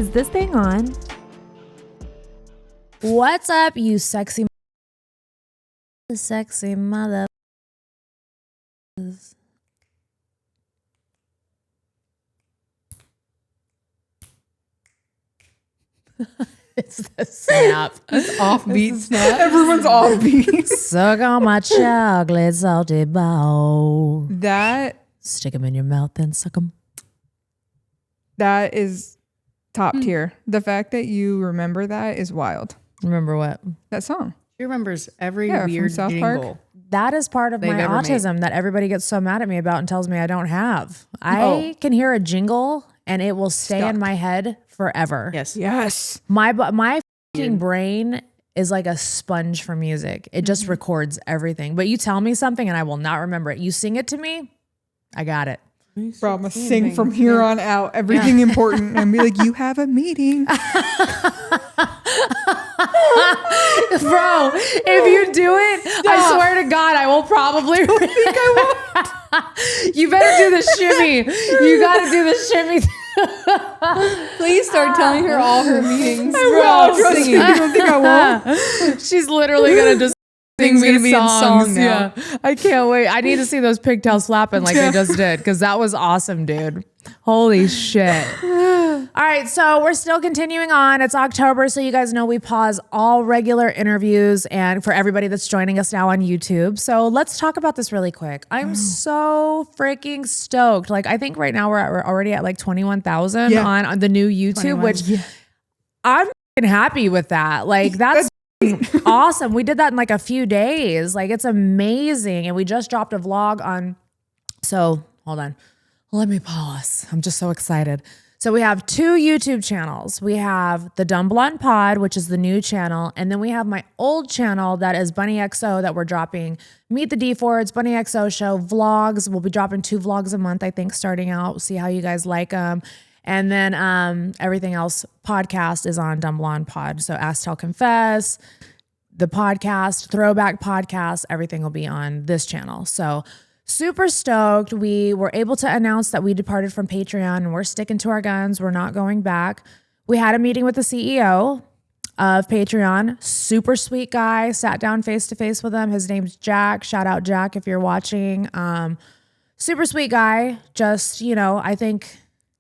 Is this thing on? What's up, you sexy mother? It's the snap. It's offbeat snap. Everyone's offbeat. Suck on my chocolate salty ball. That Stick them in your mouth and suck them. That is top tier. The fact that you remember that is wild. Remember what? That song. She remembers every From weird South jingle. Park. That is part of my ever autism that everybody gets so mad at me about and tells me I don't have. I can hear a jingle and it will stay in my head forever. Yes. Yes. My fucking brain is like a sponge for music. It just records everything. But you tell me something and I will not remember it. You sing it to me, I got it. Bro, I'm going to sing from here on out everything important and be like, you have a meeting. Bro, if you do it, I swear to God, I will probably think I won't. You better do the shimmy. You got to do the shimmy. Please start telling her all her meetings. Bro, Trust me, you don't think I won't? She's literally going to just sing Things gonna me be in songs. song now. Yeah. I can't wait. I need to see those pigtails flapping like they just did because that was awesome, dude. Holy shit. All right, so we're still continuing on. It's October, so you guys know we pause all regular interviews and for everybody that's joining us now on YouTube. So let's talk about this really quick. I'm so freaking stoked. Like, I think right now we're already at like 21,000 on the new YouTube, which I'm fucking happy with that. Like, that's awesome. We did that in like a few days. Like, it's amazing. And we just dropped a vlog on, so hold on. Let me pause. I'm just so excited. So we have two YouTube channels. We have the Dumb Blonde Pod, which is the new channel. And then we have my old channel that is BUNNIE Xo that we're dropping Meet the DeFords, BUNNIE Xo show, vlogs. We'll be dropping 2 vlogs a month, I think, starting out. We'll see how you guys like them. And then everything else podcast is on Dumb Blonde Pod. So Ask, Tell, Confess, the podcast, Throwback Podcast, everything will be on this channel. So super stoked. We were able to announce that we departed from Patreon and we're sticking to our guns. We're not going back. We had a meeting with the CEO of Patreon. Super sweet guy. Sat down face to face with him. His name's Jack. Shout out Jack if you're watching. Super sweet guy. Just, you know, I think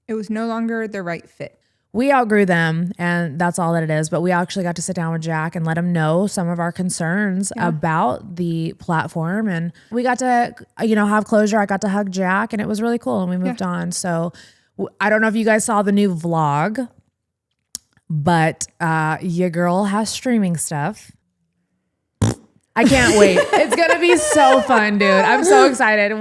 It was no longer the right fit. we outgrew them and that's all that it is. But we actually got to sit down with Jack and let him know some of our concerns about the platform. And we got to, you know, have closure. I got to hug Jack and it was really cool. And we moved on. So I don't know if you guys saw the new vlog, but your girl has streaming stuff. I can't wait. It's going to be so fun, dude. I'm so excited.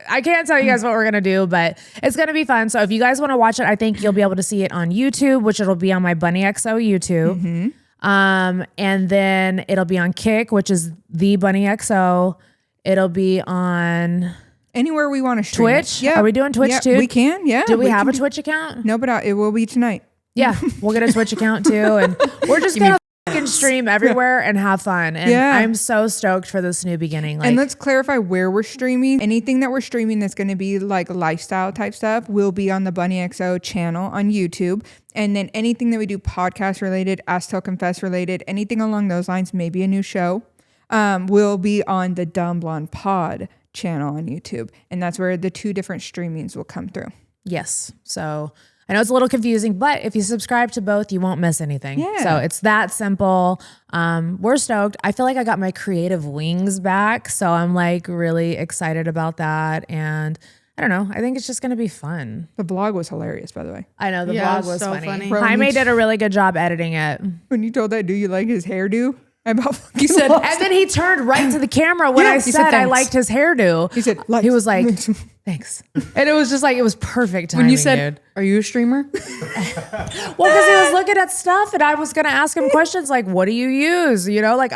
I can't tell you guys what we're going to do, but it's going to be fun. So if you guys want to watch it, I think you'll be able to see it on YouTube, which it'll be on my BUNNIE Xo YouTube. And then it'll be on Kick, which is the BUNNIE Xo. It'll be on Anywhere we want to stream Twitch. it. Are we doing Twitch too? We can, yeah. Do we have a Twitch account? No, but it will be tonight. Yeah, we'll get a Twitch account too. And we're just going to fucking stream everywhere and have fun. And I'm so stoked for this new beginning. Like, and let's clarify where we're streaming. Anything that we're streaming that's going to be like lifestyle type stuff will be on the BUNNIE Xo channel on YouTube. And then anything that we do podcast related, Ask, Tell, Confess related, anything along those lines, maybe a new show, will be on the Dumb Blonde Pod channel on YouTube. And that's where the 2 different streamings will come through. yes. So I know it's a little confusing, but if you subscribe to both, you won't miss anything. Yeah. So it's that simple. We're stoked. I feel like I got my creative wings back. So I'm like really excited about that. And I don't know. I think it's just going to be fun. The vlog was hilarious, by the way. I know the Yeah, vlog it was was so funny. funny. Bro, Jaime did a really good job editing it. When you told that dude you like his hairdo, I about fucking Said, lost and then he turned right to the camera when Yeah, I he said, said I thanks. liked his hairdo. He said, he was like, thanks. And it was just like, it was perfect timing, When you said, dude. "Are you a streamer?" Well, because he was looking at stuff and I was going to ask him questions like, what do you use? You know, like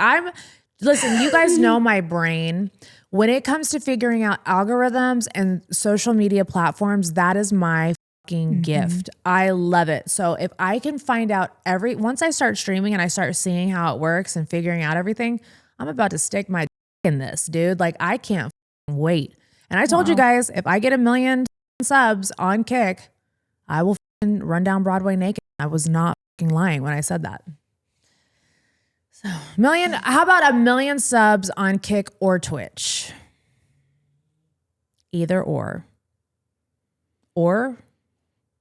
listen, you guys know my brain. When it comes to figuring out algorithms and social media platforms, that is my fucking gift. I love it. So if I can find out once I start streaming and I start seeing how it works and figuring out everything, I'm about to stick my in this, dude. Like, I can't wait. And I told you guys, if I get 1 million subs on Kick, I will run down Broadway naked. I was not fucking lying when I said that. So, how about 1 million subs on Kick or Twitch? Either or. Or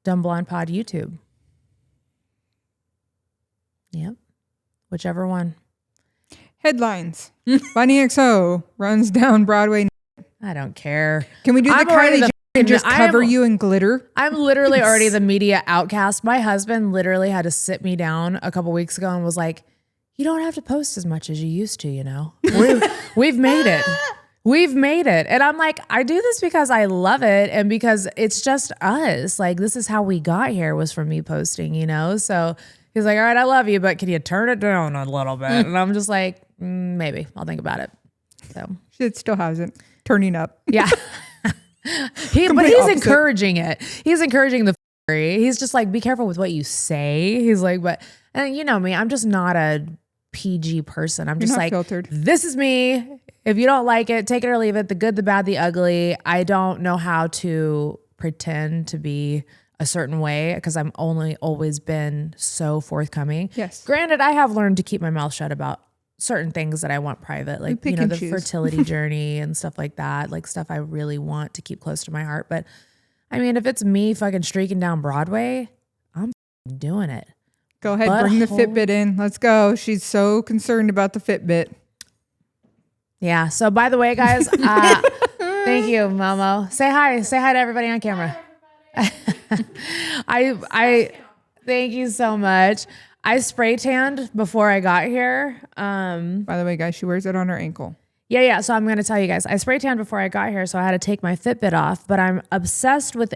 Dumb Blonde Pod YouTube. Yep. Whichever one. Headlines. Bunnie Xo runs down Broadway. I don't care. Can we do the Kylie Jenner and just cover you in glitter? I'm literally already the media outcast. My husband literally had to sit me down a couple weeks ago and was like, you don't have to post as much as you used to, you know? We've made it. We've made it. And I'm like, I do this because I love it and because it's just us. Like, this is how we got here, was from me posting, you know? So he's like, all right, I love you, but can you turn it down a little bit? And I'm just like, maybe. I'll think about it. So It still hasn't. Turning up. Yeah. But he's opposite. Encouraging it. He's encouraging the f***ery. He's just like, be careful with what you say. He's like, and you know me, I'm just not a PG person. I'm just like, filtered. This is me. If you don't like it, take it or leave it. The good, the bad, the ugly. I don't know how to pretend to be a certain way because I'm always been so forthcoming. Yes. Granted, I have learned to keep my mouth shut about certain things that I want private, like, the fertility journey and stuff like that, like stuff I really want to keep close to my heart. But I mean, if it's me fucking streaking down Broadway, I'm doing it. Go ahead, bring the Fitbit in. Let's go. She's so concerned about the Fitbit. Yeah. So by the way, guys, thank you, Momo. Say hi. Say hi to everybody on camera. I thank you so much. I spray tanned before I got here. By the way, guys, she wears it on her ankle. Yeah. So I'm going to tell you guys, I spray tanned before I got here. So I had to take my Fitbit off, but I'm obsessed with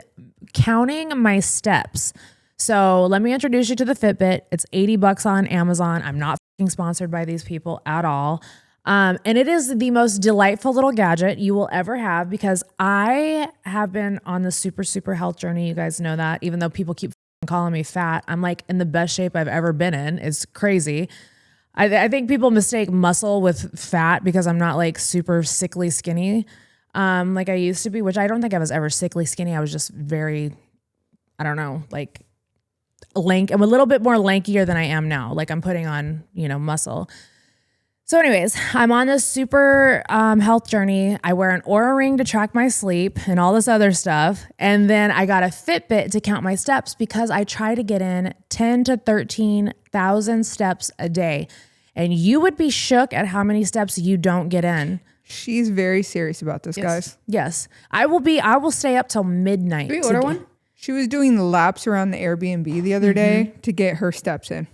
counting my steps. So let me introduce you to the Fitbit. It's $80 on Amazon. I'm not fucking sponsored by these people at all. And it is the most delightful little gadget you will ever have because I have been on the super, super health journey. You guys know that. Even though people keep calling me fat, I'm like in the best shape I've ever been in. It's crazy. I think people mistake muscle with fat because I'm not like super sickly skinny like I used to be, which I don't think I was ever sickly skinny. I was just very, I don't know, like I'm a little bit more lankier than I am now. Like I'm putting on, muscle. So anyways, I'm on this super health journey. I wear an Oura ring to track my sleep and all this other stuff. And then I got a Fitbit to count my steps because I try to get in 10 to 13,000 steps a day. And you would be shook at how many steps you don't get in. She's very serious about this, guys. Yes. I will stay up till midnight. Did we order one? She was doing laps around the Airbnb the other day to get her steps in.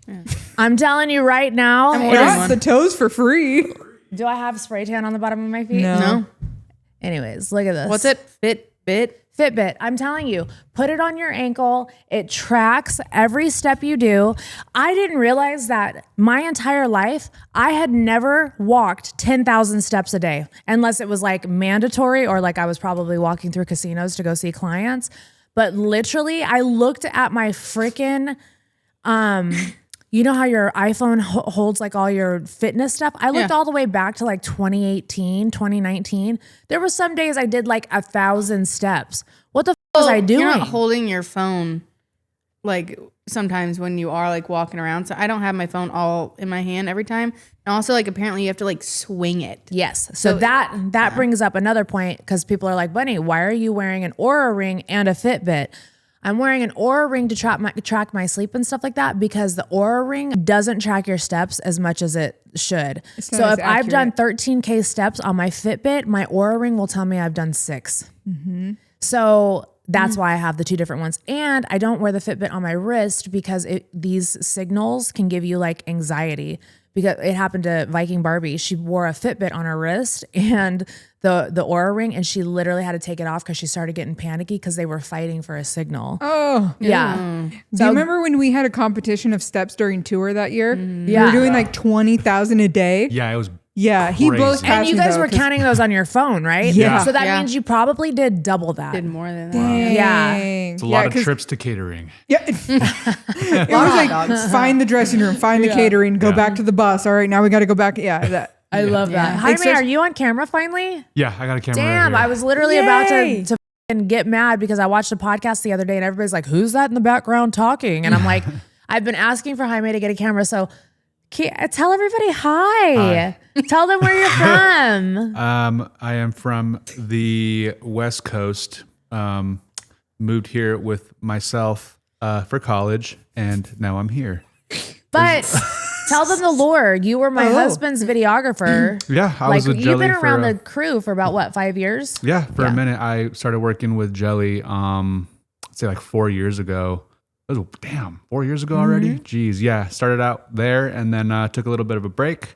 Yeah. I'm telling you right now. I got the toes for free. Do I have spray tan on the bottom of my feet? No. Anyways, look at this. What's it? Fitbit. I'm telling you, put it on your ankle. It tracks every step you do. I didn't realize that my entire life, I had never walked 10,000 steps a day unless it was like mandatory or like I was probably walking through casinos to go see clients. But literally, I looked at my freaking, you know how your iPhone holds like all your fitness stuff? I looked all the way back to like 2018, 2019. There were some days I did like 1,000 steps. What the f was I doing? You're not holding your phone like sometimes when you are like walking around. So I don't have my phone all in my hand every time. And also like apparently you have to like swing it. Yes. So that brings up another point because people are like, Bunnie, why are you wearing an Oura ring and a Fitbit? I'm wearing an Oura ring to track my sleep and stuff like that because the Oura ring doesn't track your steps as much as it should. So if I've done 13K steps on my Fitbit, my Oura ring will tell me I've done 6. Mm-hmm. So that's why I have the two different ones. And I don't wear the Fitbit on my wrist because these signals can give you like anxiety. Because it happened to Viking Barbie. She wore a Fitbit on her wrist and the Oura ring, and she literally had to take it off because she started getting panicky because they were fighting for a signal. Oh. Yeah. Do you remember when we had a competition of steps during tour that year? Yeah. We were doing like 20,000 a day. Yeah, it was he blows past and you guys were counting those on your phone, right? Yeah. So that means you probably did double that. Did more than that. Dang. Yeah. It's a lot of trips to catering. Yeah. It was like find the dressing room, find the catering, go back to the bus. All right, now we got to go back. Yeah. I love that. Jaime, are you on camera finally? Yeah, I got a camera. Damn, right here. I was literally about to and get mad because I watched a podcast the other day and everybody's like, who's that in the background talking? And I'm like, I've been asking for Jaime to get a camera. So tell everybody hi. Tell them where you're from. I am from the West Coast. Moved here with myself for college, and now I'm here. But tell them the lore. You were my husband's videographer. Yeah, I was with Jelly. You've been around the crew for about what, 5 years? Yeah, for a minute. I started working with Jelly. I'd say like 4 years ago. It was 4 years ago already. Jeez, yeah. Started out there, and then took a little bit of a break.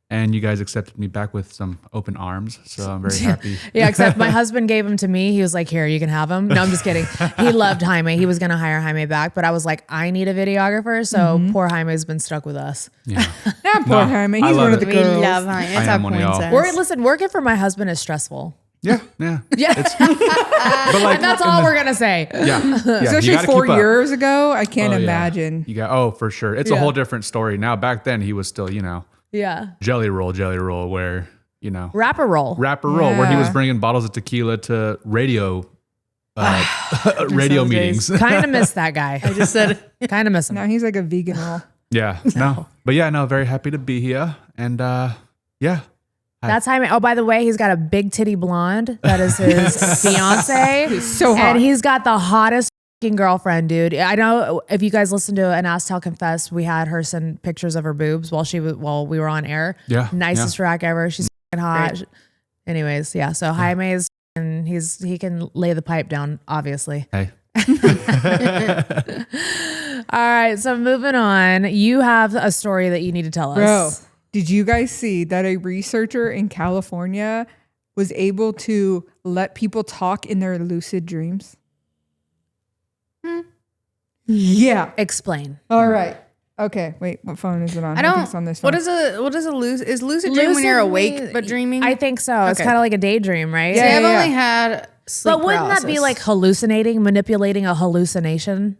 And you guys accepted me back with some open arms, so I'm very happy. Yeah, except my husband gave him to me. He was like, here, you can have him. No, I'm just kidding. He loved Jaime. He was going to hire Jaime back, but I was like, I need a videographer, so poor Jaime's been stuck with us. Yeah. Poor Jaime. He's one of the We girls. love Jaime. It's our princess. Working for my husband is stressful. Yeah. Yeah. But like, And that's all we're going to say. Yeah. Especially 4 years ago, I can't imagine. You got for sure. It's a whole different story. Now back then he was still, Yeah. Jelly roll, where, Rapper roll, where he was bringing bottles of tequila to radio meetings. Kind of miss that guy. I just said, kind of miss him. Now he's like a vegan roll. Yeah. No. But very happy to be here. And yeah. That's Jaime. Oh, by the way, he's got a big titty blonde. That is his fiance. He's so hot. And he's got the hottest fucking girlfriend, dude. I know if you guys listen to an Ask Tell Confess, we had her send pictures of her boobs while we were on air. Yeah. Nicest rack ever. She's fucking hot. Great. Anyways, yeah. So Jaime is, and he can lay the pipe down, obviously. Hey. All right. So moving on, you have a story that you need to tell us. Bro, did you guys see that a researcher in California was able to let people talk in their lucid dreams? Yeah. Explain. All right. Okay. Wait, what phone is it on? I don't. think it's on this phone. What is a lucid dream when you're awake but dreaming? I think so. It's kind of like a daydream, right? See, I've only had sleep But wouldn't that be like hallucinating, manipulating a hallucination?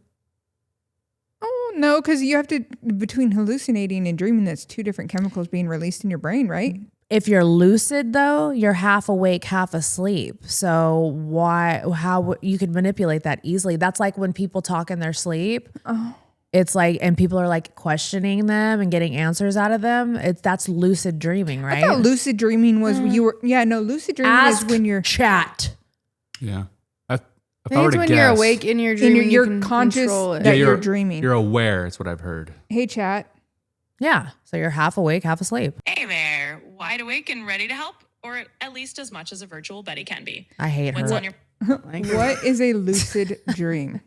Oh, no, because you have to, between hallucinating and dreaming, that's two different chemicals being released in your brain, right? If you're lucid, though, you're half awake, half asleep. So how you could manipulate that easily? That's like when people talk in their sleep. Oh. It's like, and people are like questioning them and getting answers out of them. That's lucid dreaming, right? I thought lucid dreaming was lucid dreaming is when you're chat. Yeah. I think it's when you're awake in your dream, and you're conscious that you're dreaming. You're aware. It's what I've heard. Hey, chat. Yeah. So you're half awake, half asleep. Hey there. Wide awake and ready to help, or at least as much as a virtual Betty can be. I hate What's her. on your What is a lucid dream?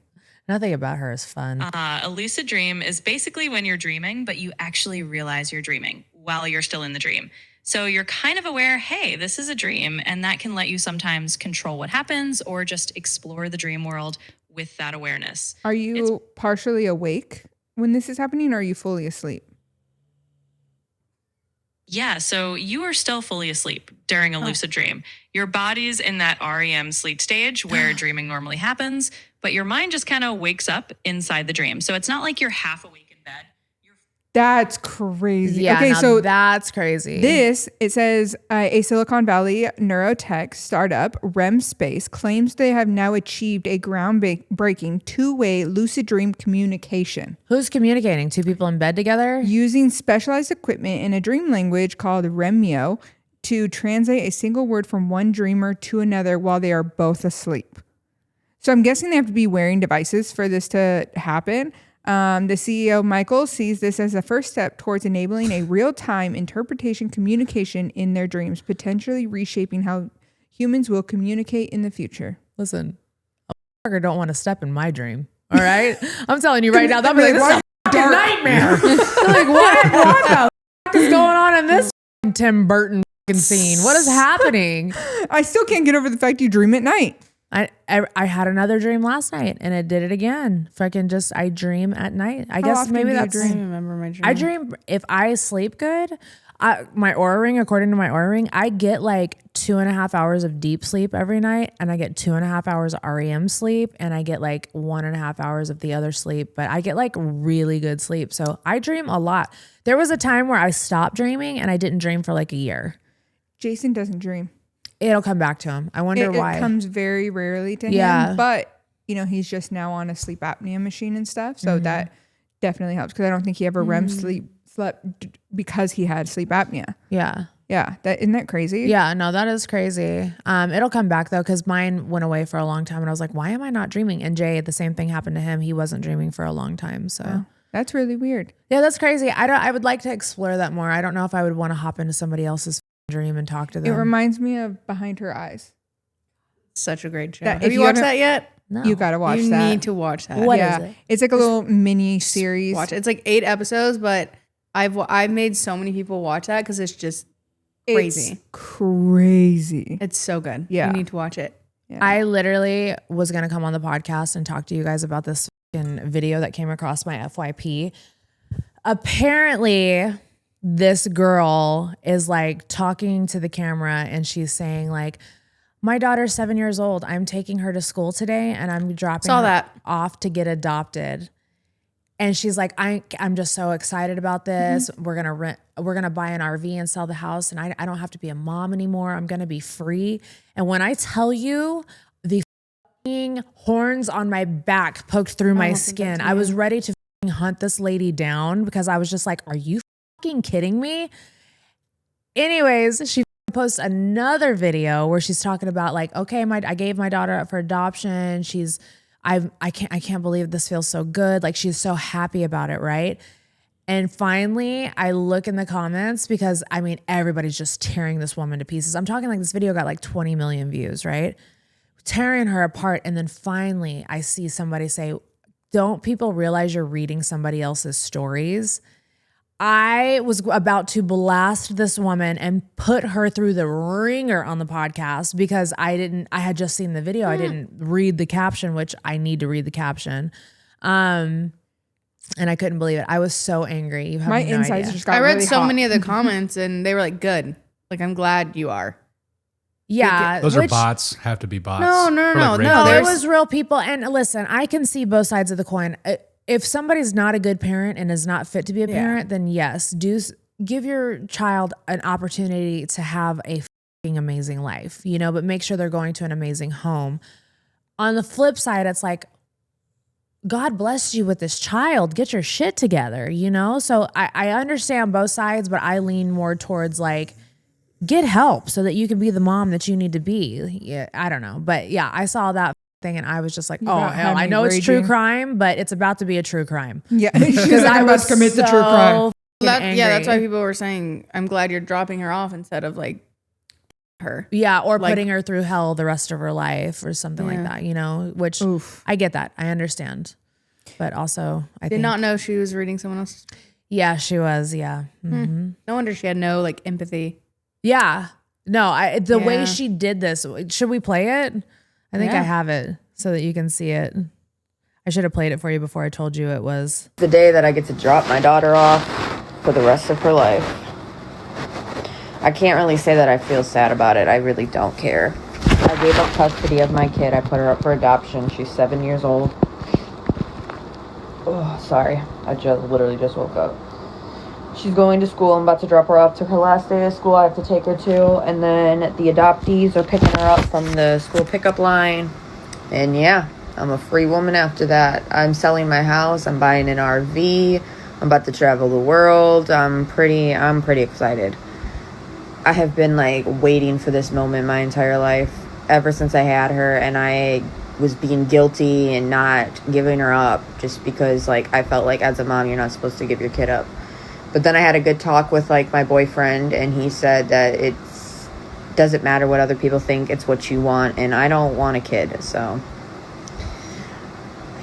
Nothing about her is fun. A lucid dream is basically when you're dreaming, but you actually realize you're dreaming while you're still in the dream. So you're kind of aware, hey, this is a dream, and that can let you sometimes control what happens or just explore the dream world with that awareness. Are you partially awake when this is happening, or are you fully asleep? Yeah, so you are still fully asleep during a lucid dream. Your body's in that REM sleep stage where dreaming normally happens, but your mind just kind of wakes up inside the dream. So it's not like you're half awake in bed. That's crazy. Yeah, okay, so that's crazy. It says a Silicon Valley neurotech startup, REM Space, claims they have now achieved a groundbreaking two-way lucid dream communication. Who's communicating? Two people in bed together? Using specialized equipment in a dream language called REMIO to translate a single word from one dreamer to another while they are both asleep. So I'm guessing they have to be wearing devices for this to happen. The CEO, Michael, sees this as a first step towards enabling a real-time interpretation communication in their dreams, potentially reshaping how humans will communicate in the future. Listen, I don't want to step in my dream. All right? I'm telling you right now, that'll be like, this is a nightmare. Like, what the is going on in this Tim Burton scene? What is happening? I still can't get over the fact you dream at night. I had another dream last night and it did it again. I dream at night. I guess maybe that's. I remember my dream. I dream if I sleep good. My Oura ring, according to my Oura ring, I get like 2.5 hours of deep sleep every night, and I get 2.5 hours of REM sleep, and I get like 1.5 hours of the other sleep. But I get like really good sleep, so I dream a lot. There was a time where I stopped dreaming, and I didn't dream for like a year. Jason doesn't dream. it'll come back to him. I wonder why. It comes very rarely to Yeah. him, but he's just now on a sleep apnea machine and stuff. So that definitely helps because I don't think he ever slept because he had sleep apnea. Yeah. Yeah. Isn't that crazy? Yeah, no, that is crazy. It'll come back though, because mine went away for a long time and I was like, why am I not dreaming? And Jay, the same thing happened to him. He wasn't dreaming for a long time. So Oh, that's really weird. yeah, that's crazy. I would like to explore that more. I don't know if I would want to hop into somebody else's dream and talk to them. It reminds me of Behind Her Eyes. Such a great show. That- Have if you you watched haven't- that yet? No. You got to watch You that. need to watch that. What yeah. is it? It's like a little mini series. Watch it. It's like 8 episodes, but I've made so many people watch that because it's just crazy. It's crazy. It's so good. Yeah. You need to watch it. Yeah. I literally was going to come on the podcast and talk to you guys about this fucking video that came across my FYP. Apparently, this girl is like talking to the camera and she's saying like, my daughter's 7 years old. I'm taking her to school today and I'm dropping Saw her that. off to get adopted. And she's like, I'm just so excited about this. We're gonna buy an RV and sell the house, and I don't have to be a mom anymore. I'm gonna be free. And when I tell you, the fucking horns on my back poked through my skin. I was ready to fucking hunt this lady down because I was just like, are you fucking kidding me? Anyways, she posts another video where she's talking about like, okay, I gave my daughter up for adoption. I can't believe this feels so good. Like she's so happy about it, right? And finally, I look in the comments because I mean everybody's just tearing this woman to pieces. I'm talking like this video got like 20 million views, right? Tearing her apart. And then finally, I see somebody say, "Don't people realize you're reading somebody else's stories?" I was about to blast this woman and put her through the ringer on the podcast because I had just seen the video. I didn't read the caption, which I need to read the caption. And I couldn't believe it. I was so angry. You have My no insides idea. just got I read really so hot. many of the comments and they were like, good. Like, I'm glad you are. Yeah. Those are which- bots. Have to be bots. No, For, like, no. No, rape it there's- was real people. And listen, I can see both sides of the coin. If somebody's not a good parent and is not fit to be a parent, then yes, give your child an opportunity to have a fucking amazing life, but make sure they're going to an amazing home. On the flip side, it's like, God bless you with this child. Get your shit together, So I understand both sides, but I lean more towards like, get help so that you can be the mom that you need to be. Yeah, I don't know. But yeah, I saw that thing and I was just like, oh That hell, had I me know it's true raging. crime, but it's about to be a true crime. Yeah, because I was commit the true crime. That's why people were saying, I'm glad you're dropping her off instead of like her. Yeah, or Like- putting her through hell the rest of her life or something like that, which Oof. I get that. I understand. But also, I Did think, not know she was reading someone else. yeah, she was. Yeah. Mhm. No wonder she had no like empathy. Yeah. No, the way Yeah. she did this, should we play it? I think I Yeah. have it so that you can see it. I should have played it for you before I told you it was. The day that I get to drop my daughter off for the rest of her life. I can't really say that I feel sad about it. I really don't care. I gave up custody of my kid. I put her up for adoption. She's 7 years old. Oh, sorry. I literally just woke up. She's going to school. I'm about to drop her off to her last day of school. I have to take her to. And then the adoptees are picking her up from the school pickup line. And yeah, I'm a free woman after that. I'm selling my house. I'm buying an RV. I'm about to travel the world. I'm pretty excited. I have been like waiting for this moment my entire life, ever since I had her, and I was being guilty and not giving her up just because like I felt like as a mom you're not supposed to give your kid up. But then I had a good talk with like my boyfriend, and he said that it doesn't matter what other people think, it's what you want, and I don't want a kid. So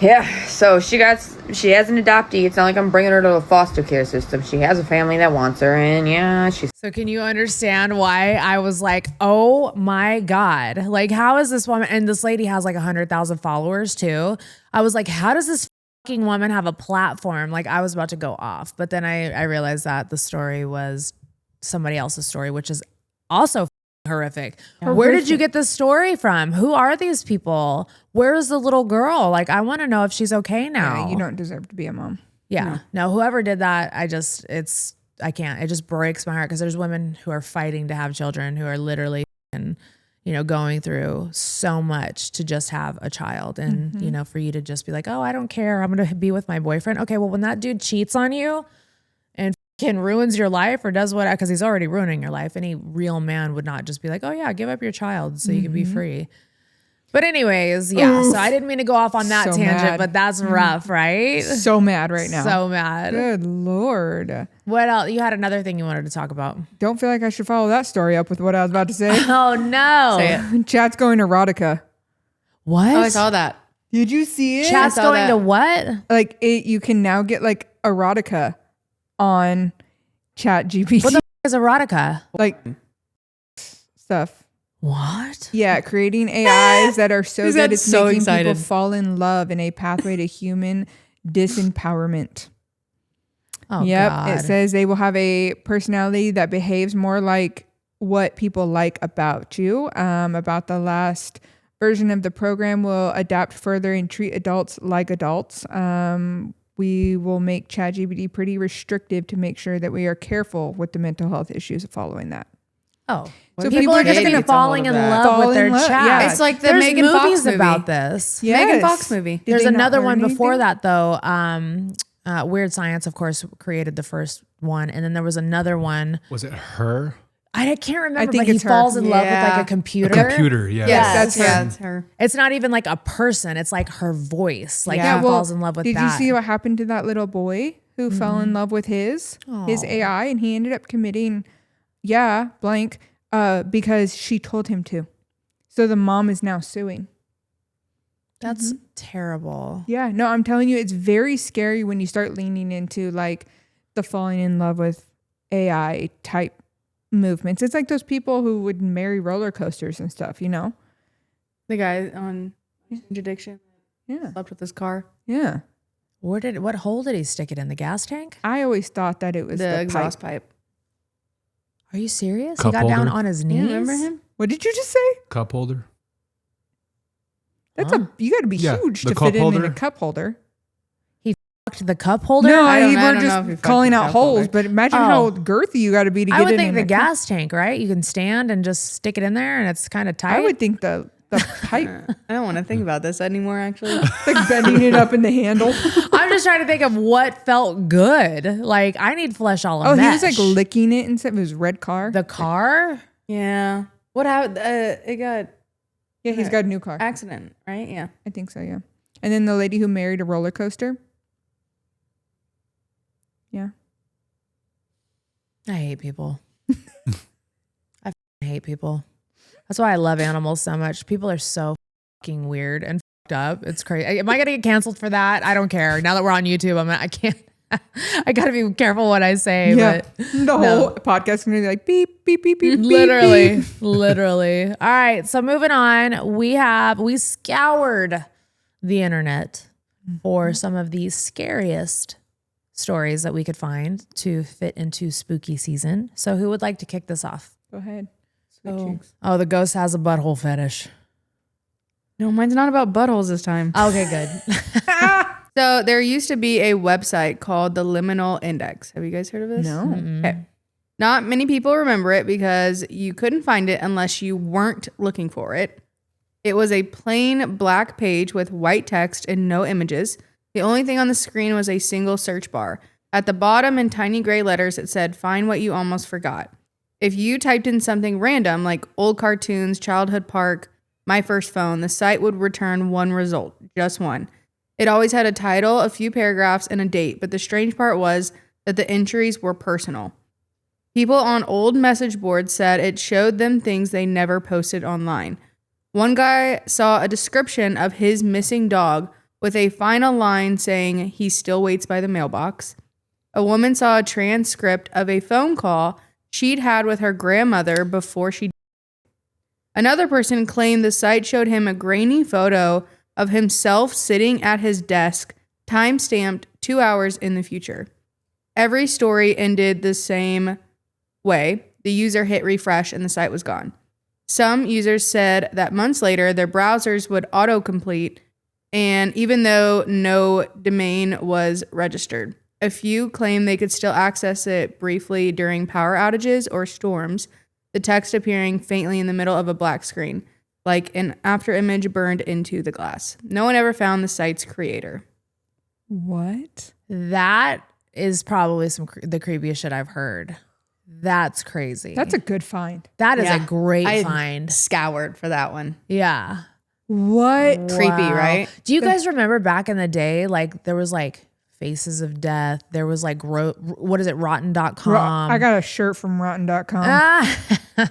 yeah, so she has an adoptee. It's not like I'm bringing her to a foster care system. She has a family that wants her, and yeah, she's So can you understand why I was like, oh my God, like how is this woman, and this lady has like 100,000 followers too. I was like, how does this fucking woman have a platform? Like I was about to go off, but then I realized that the story was somebody else's story, which is also horrific. Where did you get this story from? Who are these people? Where is the little girl? Like I want to know if she's okay now. Yeah, you don't deserve to be a mom. Yeah. No, whoever did that, I can't. It just breaks my heart because there's women who are fighting to have children who are literally going through so much to just have a child and, for you to just be like, oh, I don't care. I'm going to be with my boyfriend. Okay. Well, when that dude cheats on you and ruins your life or does what, because he's already ruining your life. Any real man would not just be like, oh yeah, give up your child so you can be free. But anyways, yeah. So I didn't mean to go off on that tangent, but that's rough, right? So mad right now. So mad. Good Lord. What else? You had another thing you wanted to talk about. Don't feel like I should follow that story up with what I was about to say. Oh no. Say it. Chat's going erotica. What? Oh, I saw that. Did you see it? Chat's I saw going that. to what? Like you can now get like erotica on Chat GPT. What the is erotica? Like stuff. What? Yeah, creating AIs that are so He's good got it's so making excited. people fall in love in a pathway to human disempowerment. Oh Yep. God. It says they will have a personality that behaves more like what people like about you. About the last version of the program will adapt further and treat adults like adults. We will make ChatGPT pretty restrictive to make sure that we are careful with the mental health issues following that. Oh. So People are just Katie going to gets a hold falling of in that. love Fall with their in love, chat. yeah. It's like the There's Megan Fox movies movie. about this. Yes. Megan Fox movie. Did There's they not another learn one before anything? that though. Weird Science, of course, created the first one, and then there was another one. Was it her? I can't remember, think but he it's her. falls in love with like Yeah. a computer. Computer, yeah. Yes, that's her. That's her. It's not even like a person; it's like her voice. Like Yeah, he falls in love with did that. you see what happened to that little boy who fell in love with his AI and he ended up committing blank because she told him to. So the mom is now suing. That's terrible. Yeah, no, I'm telling you, it's very scary when you start leaning into like the falling in love with AI type movements. It's like those people who would marry roller coasters and stuff, The guy on Introduction Yeah. slept with his car. Yeah. What hole did he stick it in? The gas tank? I always thought that it was The the exhaust pipe. pipe. Are you serious? Cup he got down holder? on his You knees. remember him? What did you just say? Cup holder. That's Huh? you got to be Yeah, huge the to cup fit in holder. a cup holder. Fucked the cup holder? No, I don't we're know if just he fucked calling the out cup holes, holder. but imagine Oh. how girthy you got to be to get I would it think in the a cup. gas tank, right? You can stand and just stick it in there, and it's kind of tight. I would think the pipe, I don't want to think about this anymore, actually. like bending it up in the handle. I'm just trying to think of what felt good. Like I need flesh all Oh, of he was like licking it instead of his red car. the car. Yeah. What happened? It got Yeah, he's got a new car. accident, right? Yeah. I think so, yeah. And then the lady who married a roller coaster. Yeah. I hate people. I hate people. That's why I love animals so much. People are so fucking weird and fucked up. It's crazy. Am I gonna get canceled for that? I don't care. Now that we're on YouTube, I can't. I gotta be careful what I say. Yeah. But The whole podcast is going to be like beep, beep, beep, beep, literally, beep. literally. All right. So moving on, we scoured the internet for some of the scariest stories that we could find to fit into spooky season. So who would like to kick this off? Go ahead. Oh, the ghost has a butthole fetish. No, mine's not about buttholes this time. Okay, good. So there used to be a website called the Liminal Index. Have you guys heard of this? No. Okay. Not many people remember it because you couldn't find it unless you weren't looking for it. It was a plain black page with white text and no images. The only thing on the screen was a single search bar. At the bottom in tiny gray letters, it said, "Find what you almost forgot." If you typed in something random like old cartoons, childhood park, my first phone, the site would return one result, just one. It always had a title, a few paragraphs, and a date, but the strange part was that the entries were personal. People on old message boards said it showed them things they never posted online. One guy saw a description of his missing dog with a final line saying he still waits by the mailbox. A woman saw a transcript of a phone call she'd had with her grandmother before she died. Another person claimed the site showed him a grainy photo of himself sitting at his desk, time-stamped 2 hours in the future. Every story ended the same way. The user hit refresh and the site was gone. Some users said that months later, their browsers would autocomplete, and even though no domain was registered. A few claimed they could still access it briefly during power outages or storms. the text appearing faintly in the middle of a black screen, like an after image burned into the glass. No one ever found the site's creator. What? That is probably the creepiest shit I've heard. That's crazy. That's a good find. That is Yeah. a great I find. Scoured for that one. Yeah. What? Creepy, right? Do you guys remember back in the day, like there was like Faces of Death. There was like, what is it? Rotten.com. I got a shirt from rotten.com. Ah. That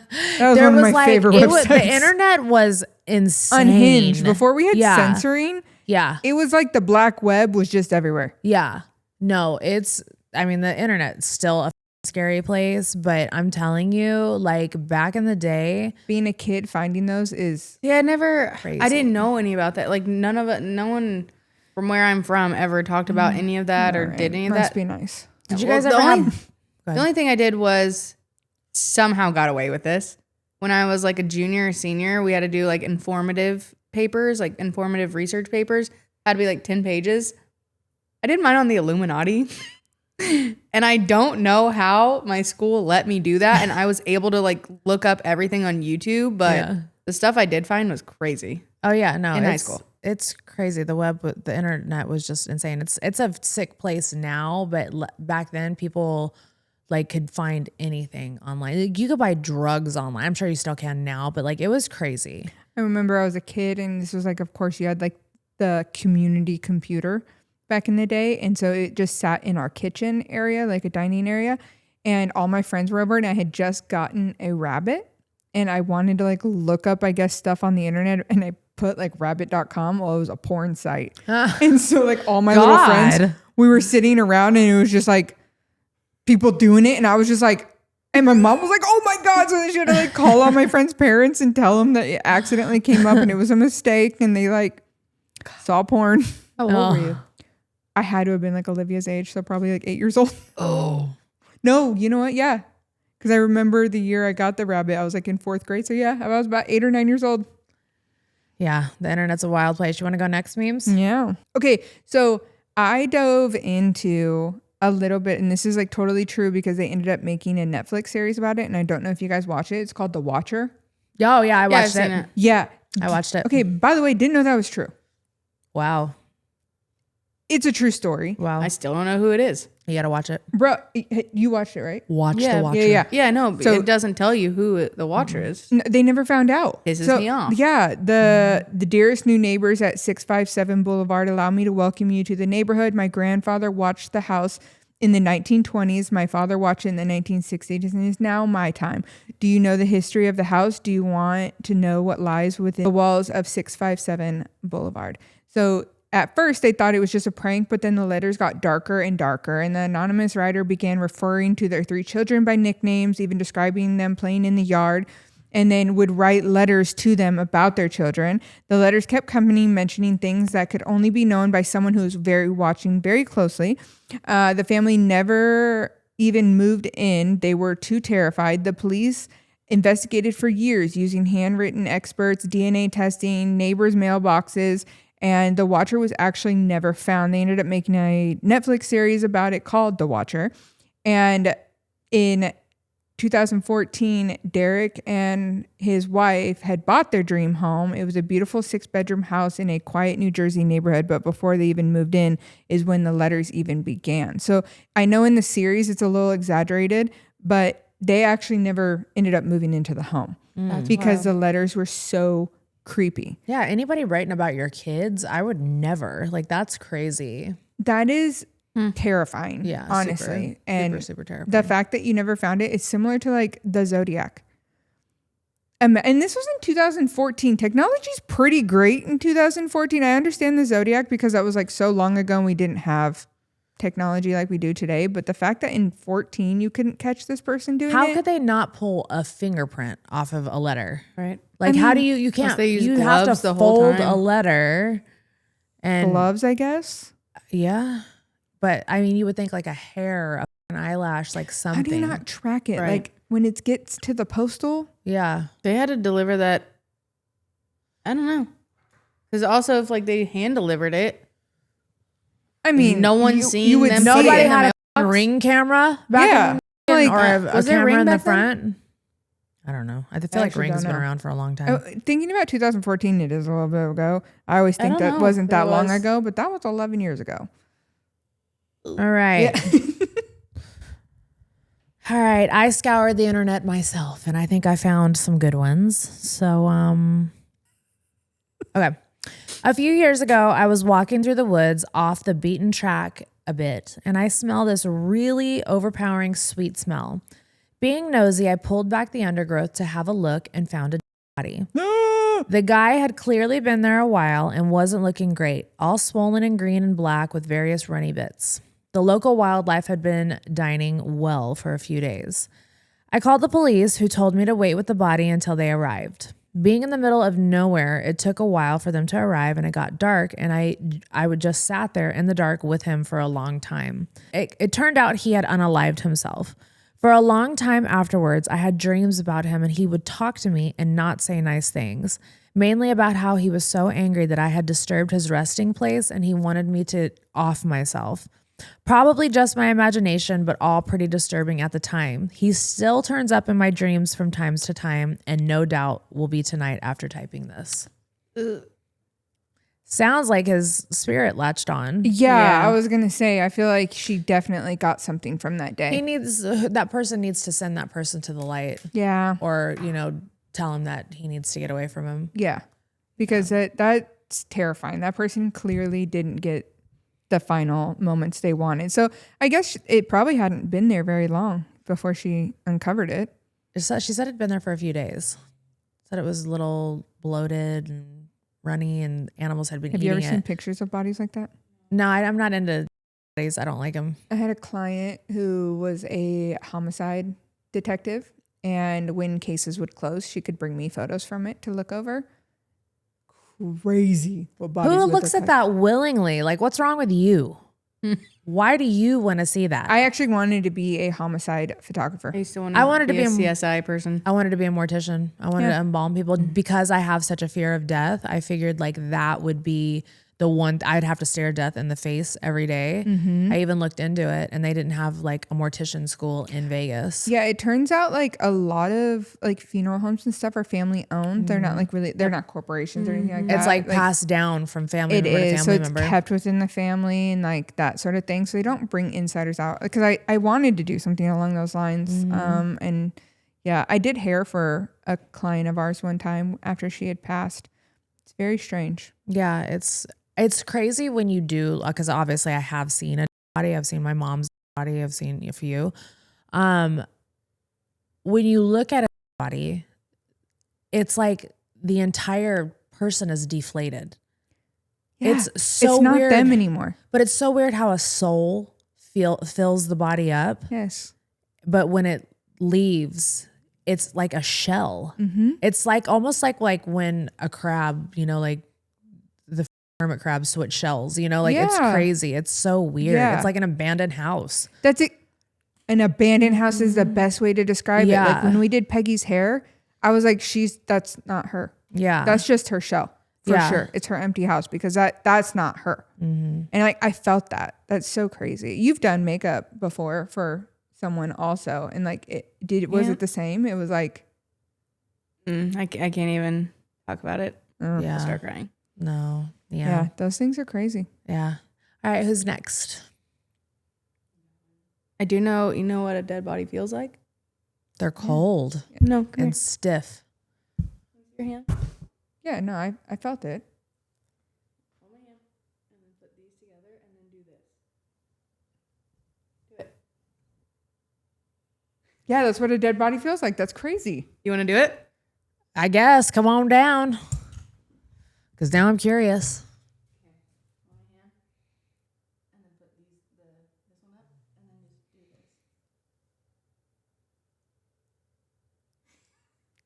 was one of my favorite websites. The internet was insane. Unhinged. Before we had Yeah. censoring, Yeah. it was like the black web was just everywhere. Yeah. No, I mean, the internet's still a scary place, but I'm telling you, like back in the day, Being a kid, finding those is Yeah, Crazy. I didn't know any about that. Like no one from where I'm from ever talked about any of that or alright. did any of Must that. be nice. Did you Well, guys the ever only- have? The only thing I did was somehow got away with this. When I was like a junior or senior, we had to do like informative papers, like informative research papers. Had to be like 10 pages. I did mine on the Illuminati. And I don't know how my school let me do that. And I was able to like look up everything on YouTube, but Yeah. the stuff I did find was crazy. Oh yeah, no, In high it's, school. it's crazy. The internet was just insane. It's a sick place now, but back then people like could find anything online. Like, you could buy drugs online. I'm sure you still can now, but like it was crazy. I remember I was a kid and this was like, of course, you had like the community computer back in the day. And so it just sat in our kitchen area, like a dining area. And all my friends were over and I had just gotten a Rabbit. And I wanted to like look up, I guess, stuff on the internet. And I put like rabbit.com. Well, it was a porn site. And so like all my little friends, we were sitting around and it was just like people doing it. And I was just like, and my mom was like, oh my God. So she had to like call all my friends' parents and tell them that it accidentally came up and it was a mistake. And they like saw porn. How old were you? I had to have been like Olivia's age. So probably like 8 years old. Oh. No, you know what? Yeah. Because I remember the year I got the Rabbit, I was like in 4th grade. So yeah, I was about 8 or 9 years old. Yeah, the internet's a wild place. You want to go next, memes? Yeah. Okay. So I dove into a little bit, and this is like totally true because they ended up making a Netflix series about it. And I don't know if you guys watch it. It's called The Watcher. Oh yeah, I I've watched seen it. Yeah. I watched it. Okay. By the way, didn't know that was true. Wow. It's a true story. Wow. I still don't know who it is. You gotta watch it. Bro, you watched it, right? Watch Yeah. the Watcher. Yeah. Yeah, no, So- it doesn't tell you who the watcher is. They never found out. Pisses me off. Yeah, the dearest new neighbors at 657 Boulevard allow me to welcome you to the neighborhood. My grandfather watched the house in the 1920s. My father watched it in the 1960s, and it is now my time. Do you know the history of the house? Do you want to know what lies within the walls of 657 Boulevard? So at first, they thought it was just a prank, but then the letters got darker and darker, and the anonymous writer began referring to their 3 children by nicknames, even describing them playing in the yard, and then would write letters to them about their children. The letters kept coming, mentioning things that could only be known by someone who was watching very closely. The family never even moved in. They were too terrified. The police investigated for years using handwritten experts, DNA testing, neighbors' mailboxes, and the Watcher was actually never found. They ended up making a Netflix series about it called The Watcher. And in 2014, Derek and his wife had bought their dream home. It was a beautiful 6-bedroom house in a quiet New Jersey neighborhood, but before they even moved in is when the letters even began. So I know in the series it's a little exaggerated, but they actually never ended up moving into the home because the letters were so creepy. Yeah, anybody writing about your kids, I would never. Like, that's crazy. That is terrifying. Yeah, honestly. super, and super terrifying. the fact that you never found it is similar to like the Zodiac. And this was in 2014. Technology's pretty great in 2014. I understand the Zodiac because that was like so long ago and we didn't have technology like we do today. But the fact that in 14 you couldn't catch this person doing How it. could they not pull a fingerprint off of a letter? Right. Like, how do you can't, they use you have gloves to the whole fold time. a letter and Gloves, I guess. yeah. But I mean, you would think like a hair, an eyelash, like something. How do you not track it? Right. Like when it gets to the postal? Yeah. They had to deliver that. I don't know. Because also, if like they hand delivered it, I mean, no one's seen would them see put Nobody it in it. had a mailbox? Ring camera back Yeah. in the Like, or a was there a camera Ring in the back then? front. I don't know. I feel I like actually Ring's don't been know. around for a long time. Oh, thinking about 2014, it is a little bit ago. I always think don't that know wasn't if that it long was. ago, but that was 11 years ago. All right. All right. I scoured the internet myself and I think I found some good ones. So, okay. A few years ago, I was walking through the woods off the beaten track a bit and I smelled this really overpowering sweet smell. Being nosy, I pulled back the undergrowth to have a look and found a body. The guy had clearly been there a while and wasn't looking great, all swollen and green and black with various runny bits. The local wildlife had been dining well for a few days. I called the police, who told me to wait with the body until they arrived. Being in the middle of nowhere, it took a while for them to arrive and it got dark and I would just sat there in the dark with him for a long time. It turned out he had unalived himself. For a long time afterwards, I had dreams about him and he would talk to me and not say nice things, mainly about how he was so angry that I had disturbed his resting place and he wanted me to off myself. Probably just my imagination, but all pretty disturbing at the time. He still turns up in my dreams from time to time and no doubt will be tonight after typing this. Sounds like his spirit latched on. Yeah, I was going to say, I feel like she definitely got something from that day. That person needs to send that person to the light Yeah. or, tell him that he needs to get away from him. Yeah. Because that's terrifying. That person clearly didn't get the final moments they wanted. So I guess it probably hadn't been there very long before she uncovered it. She said it'd been there for a few days. Said it was a little bloated and runny and animals had been eating it. Have you ever seen pictures of bodies like that? No, I'm not into bodies. I don't like them. I had a client who was a homicide detective, and when cases would close, she could bring me photos from it to look over. Crazy. What bodies Who would looks look at like. that willingly? Like, what's wrong with you? Why do you want to see that? I actually wanted to be a homicide photographer. I used to want I wanted to be a be a- CSI person. I wanted to be a mortician. I wanted to embalm people because I have such a fear of death. I figured like that would be the one I'd have to stare death in the face every day. I even looked into it and they didn't have like a mortician school in Vegas. Yeah, it turns out like a lot of like funeral homes and stuff are family owned. They're not like they're not corporations or anything like that. It's like passed down from family It member to is. family So it's member. kept within the family and like that sort of thing. So they don't bring insiders out because I wanted to do something along those lines. And yeah, I did hair for a client of ours one time after she had passed. It's very strange. Yeah, it's crazy when you do, because obviously I have seen a body. I've seen my mom's body. I've seen a few. When you look at a body, it's like the entire person is deflated. Yeah, It's so it's not weird. them anymore. But it's so weird how a soul fills the body up. Yes. But when it leaves, it's like a shell. It's like almost like when a crab, like the hermit crabs switch shells, like it's Yeah. crazy. It's so weird. Yeah. It's like an abandoned house. That's it. An abandoned house is the best way to describe it. Yeah. Like when we did Peggy's hair, I was like, that's not her. Yeah. That's just her shell for Yeah. sure. It's her empty house because that's not her. And I felt that. That's so crazy. You've done makeup before for someone also, and like was it the same? It was like I can't even talk about it. I'll yeah. start crying. No. yeah, Yeah. those things are crazy. Yeah. All right. Who's next? I do know. You know what a dead body feels like? They're cold No, come and stiff. here. Your hand. Yeah, no, I felt it. Hold my hand and then put these together and then do this. Do it. Yeah, that's what a dead body feels like. That's crazy. You want to do it? I guess. Come on down. Because now I'm curious.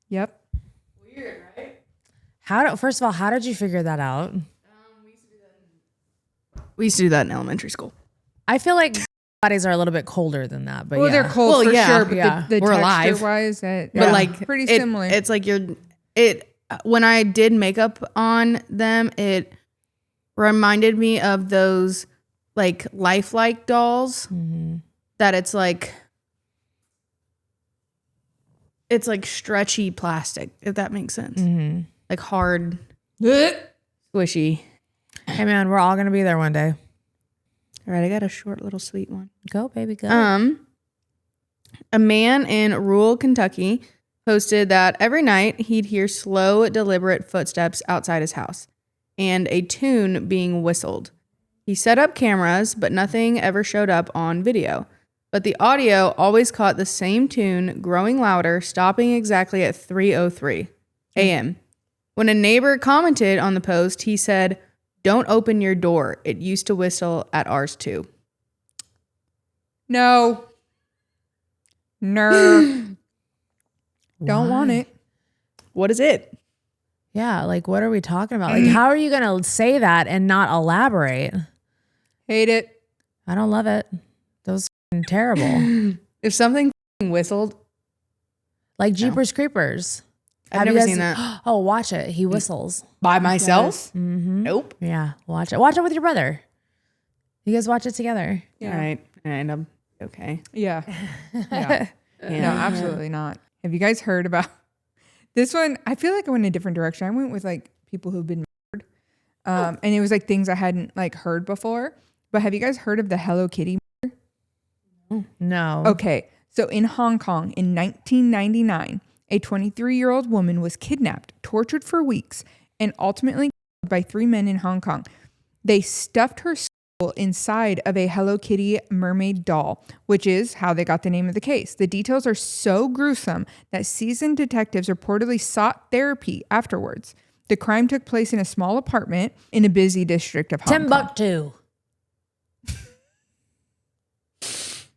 Yep. Weird, right? First of all, how did you figure that out? We used to do that in elementary school. I feel like bodies are a little bit colder than that, but Well, yeah. they're cold Well, for yeah, sure, but yeah. the We're texture alive. wise, that But like pretty it- similar. It's like when I did makeup on them, it reminded me of those like lifelike dolls Mm-hmm. that it's like It's like stretchy plastic, if that makes sense. Mm-hmm. Like hard, squishy. Hey man, we're all gonna be there one day. All right, I got a short little sweet one. Go, baby, go. A man in rural Kentucky posted that every night he'd hear slow, deliberate footsteps outside his house and a tune being whistled. He set up cameras, but nothing ever showed up on video. But the audio always caught the same tune, growing louder, stopping exactly at 3:03 a.m. When a neighbor commented on the post, he said, "Don't open your door. It used to whistle at ours too." No. Don't want it. What is it? Yeah, like what are we talking about? Like how are you gonna say that and not elaborate? Hate it. I don't love it. That was f***ing terrible. If something whistled, Like Jeepers Creepers. I've Have you never guys- seen that. Oh, watch it. He whistles. By myself? Mm-hmm. Nope. Yeah, watch it. Watch it with your brother. You guys watch it together. All right. And I'm okay. Yeah. Yeah. No, absolutely not. Have you guys heard about this one? I feel like I went in a different direction. I went with like people who've been murdered. And it was like things I hadn't like heard before. But have you guys heard of the Hello Kitty? No. Okay. So in Hong Kong in 1999, a 23-year-old woman was kidnapped, tortured for weeks, and ultimately killed by 3 men in Hong Kong. They stuffed her skull inside of a Hello Kitty mermaid doll, which is how they got the name of the case. The details are so gruesome that seasoned detectives reportedly sought therapy afterwards. The crime took place in a small apartment in a busy district of Hong Kong. Timbuktu.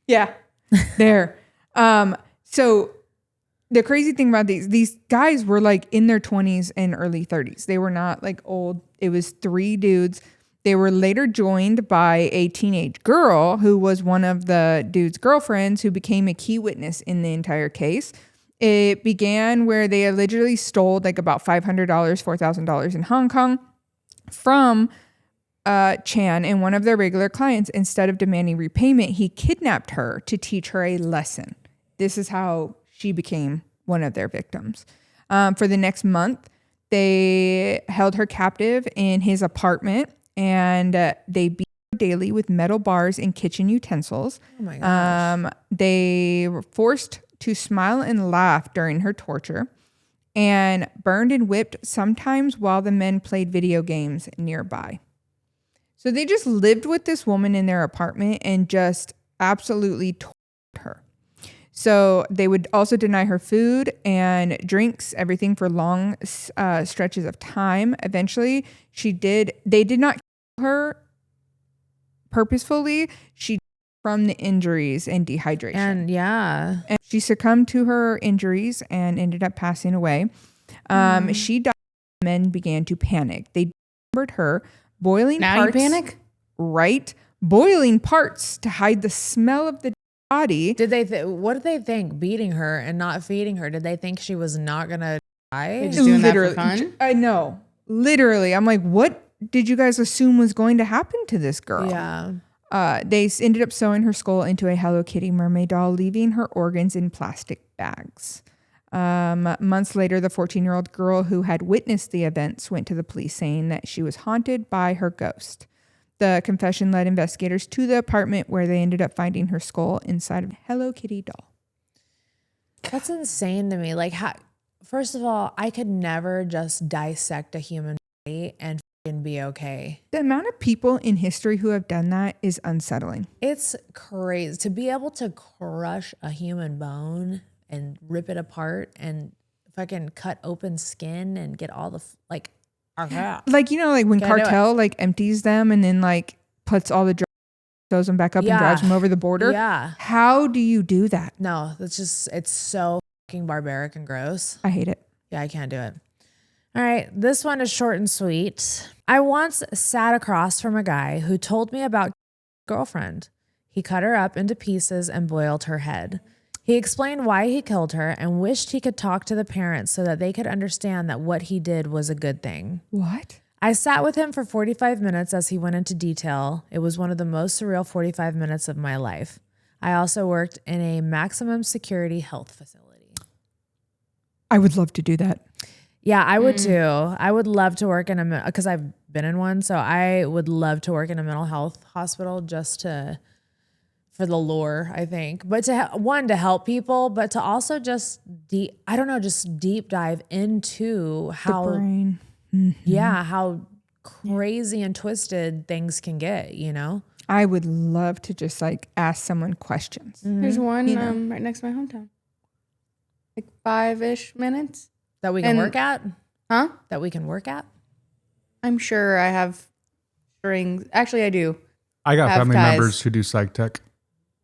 Yeah. There. So the crazy thing about these guys were like in their 20s and early 30s. They were not like old. It was 3 dudes. They were later joined by a teenage girl who was one of the dude's girlfriends who became a key witness in the entire case. It began where they allegedly stole like about $500, $4,000 in Hong Kong from Chan and one of their regular clients. Instead of demanding repayment, he kidnapped her to teach her a lesson. This is how she became one of their victims. For the next month, they held her captive in his apartment and they beat her daily with metal bars and kitchen utensils. Oh my gosh. They were forced to smile and laugh during her torture and burned and whipped sometimes while the men played video games nearby. So they just lived with this woman in their apartment and just absolutely tortured her. So they would also deny her food and drinks, everything for long stretches of time. Eventually, they did not kill her purposefully. She died from the injuries and dehydration. And She succumbed to her injuries and ended up passing away. She died. Men began to panic. They dismembered her, boiling parts. Now you panic? Right? Boiling parts to hide the smell of the body. did they? What did they think? Beating her and not feeding her? Did they think she was not gonna die? Just doing that for fun? I know. Literally. I'm like, what did you guys assume was going to happen to this girl? Yeah. They ended up sewing her skull into a Hello Kitty mermaid doll, leaving her organs in plastic bags. Months later, the 14-year-old girl who had witnessed the events went to the police saying that she was haunted by her ghost. The confession led investigators to the apartment where they ended up finding her skull inside of a Hello Kitty doll. That's insane to me. Like, first of all, I could never just dissect a human body and f***ing be okay. The amount of people in history who have done that is unsettling. It's crazy to be able to crush a human bone and rip it apart and fucking cut open skin and get all the like. Like, you know, like when Can't do cartel like empties them and then like puts all the drugs, throws them back up and drives them over the border. Yeah. How do you do that? No, it's so fucking barbaric and gross. I hate it. Yeah, I can't do it. All right, this one is short and sweet. I once sat across from a guy who told me about girlfriend. He cut her up into pieces and boiled her head. He explained why he killed her and wished he could talk to the parents so that they could understand that what he did was a good thing. What? I sat with him for 45 minutes as he went into detail. It was one of the most surreal 45 minutes of my life. I also worked in a maximum security health facility. I would love to do that. Yeah, I would too. I would love to work in because I've been in one. So I would love to work in a mental health hospital just for the lore, I think. But to help people, but to also just deep dive into how, The brain. how crazy and twisted things can get, you know? I would love to just like ask someone questions. There's one right next to my hometown. Like 5-ish minutes. That we can work at? Huh? That we can work at? I'm sure I have strings. Actually, I do. I got Have family ties. members who do psych tech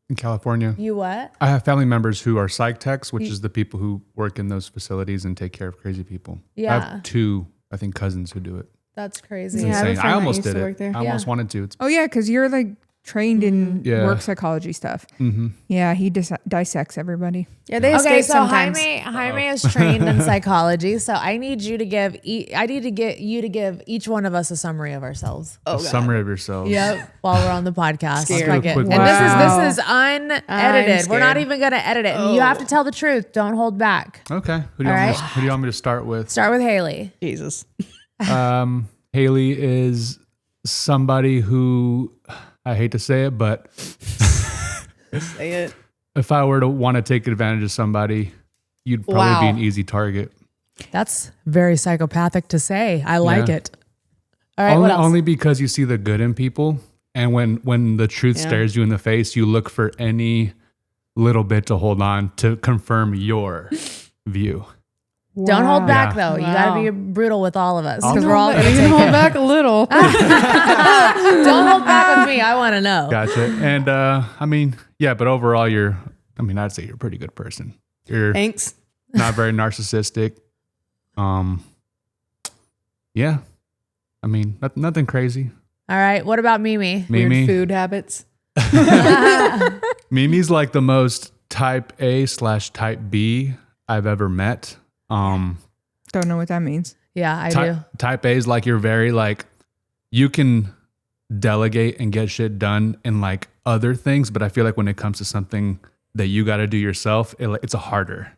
in California. You what? I have family members who are psych techs, which is the people who work in those facilities and take care of crazy people. I Yeah. have 2, I think, cousins who do it. That's It's crazy. Yeah, I have a insane. friend I that almost used did to it. work there. I almost wanted to. It's Oh yeah, because you're like trained in Yeah. work psychology stuff. Yeah, he dissects everybody. Yeah, they Okay, escape so sometimes. Jaime is trained in psychology, so I need you to give each one of us a summary of ourselves. a summary of yourselves. Yep, while we're on the podcast. Scared. Fuck it. Quick And Wow. this is unedited. We're not scared. even gonna edit it. And you have to tell the truth. Don't hold back. Okay. Who do you want me to start with? Start with Haley. Jesus. Haley is somebody who, I hate to say it, but Say it. if I were to want to take advantage of somebody, you'd probably be an easy target. That's very psychopathic to say. I like Yeah. it. All right, what else? Only because you see the good in people, and when the truth stares you in the face, you look for any little bit to hold on to confirm your view. Don't hold back Yeah. though. You got to be brutal with all of us I'll because do we're all You gonna can take hold it. back a little. Don't hold back with me. I want to know. Gotcha. And I mean, yeah, but overall, I'd say you're a pretty good person. You're Thanks. not very narcissistic. Yeah. I mean, nothing crazy. All right. What about Mimi? Weird Mimi. food habits. Mimi's like the most type A/type B I've ever met. Don't know what that means. Yeah, I do. Type A is like you're very like, you can delegate and get shit done in like other things, but I feel like when it comes to something that you got to do yourself, it's a harder.